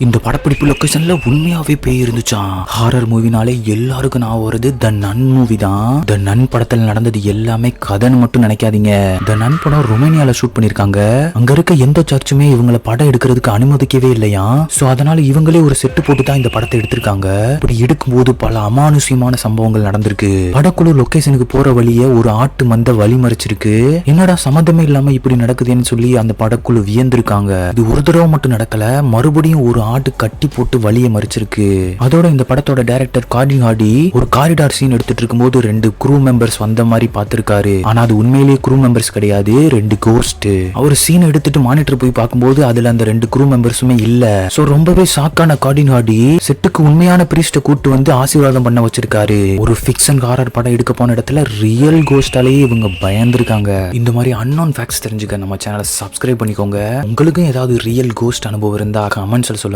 இந்த படப்பிடிப்பு லொகேஷன்ல உண்மையாவே பேய் இருந்துச்சான். ஹாரர் மூவினாலே எல்லாருக்கும் நான் வருது த நன் மூவி தான். த நன் படத்துல நடந்தது எல்லாமே கதைன்னு மட்டும் நினைக்காதீங்க. த நன் படம் ரொமேனியால ஷூட் பண்ணிருக்காங்க. அங்க இருக்க எந்த சர்ச்சுமே இவங்களை படம் எடுக்கிறதுக்கு அனுமதிக்கவே இல்லையா. சோ அதனால இவங்களே ஒரு செட்டு போட்டு தான் இந்த படத்தை எடுத்திருக்காங்க. இப்படி எடுக்கும்போது பல அமானுஷ்யமான சம்பவங்கள் நடந்திருக்கு. படக்குழு லொகேஷனுக்கு போற வழியே ஒரு ஆட்டு மந்த வழி மறைச்சிருக்கு. என்னடா சம்மந்தமே இல்லாம இப்படி நடக்குதுன்னு சொல்லி அந்த படக்குழு வியந்திருக்காங்க. இது ஒரு தடவை மட்டும் நடக்கல, மறுபடியும் ஒரு ஆட்டு கட்டி போட்டு வழியை மறிச்சிருக்கு. அதோட இந்த படத்தோட டைரக்டர் கார்டின் ஹார்டி ஒரு காரிடார் சீன் எடுத்துட்டு இருக்கும்போது 2 க்ரூ மெம்பர்ஸ் வந்த மாதிரி பாத்திருக்காரு. ஆனா அது உண்மையிலேயே க்ரூ மெம்பர்ஸ் கிடையாது, 2 கோஸ்ட். அவர் சீன் எடுத்துட்டு மானிட்டர் போய் பார்க்கும்போது அதுல அந்த 2 க்ரூ மெம்பர்ஸுமே இல்ல. சோ ரொம்பவே ஷாக்கான கார்டின் ஹார்டி செட்டுக்கு உண்மையான பிரீஸ்ட கூட்டு வந்து ஆசீர்வாதம் பண்ண வச்சிருக்காரு. ஒரு ஃபிக்ஷன் ஹாரர் படம் எடுக்க போன இடத்துல ரியல் கோஸ்டாலேயே இவங்க பயந்துருக்காங்க. இந்த மாதிரி அன்னோன் ஃபேக்ட்ஸ் தெரிஞ்சுக்க நம்ம சேனலை சப்ஸ்கிரைப் பண்ணிக்கோங்க. உங்களுக்கும் ஏதாவது ரியல் கோஸ்ட் அனுபவம் இருந்தா கமெண்ட்ஸ்ல சொல்லுங்க.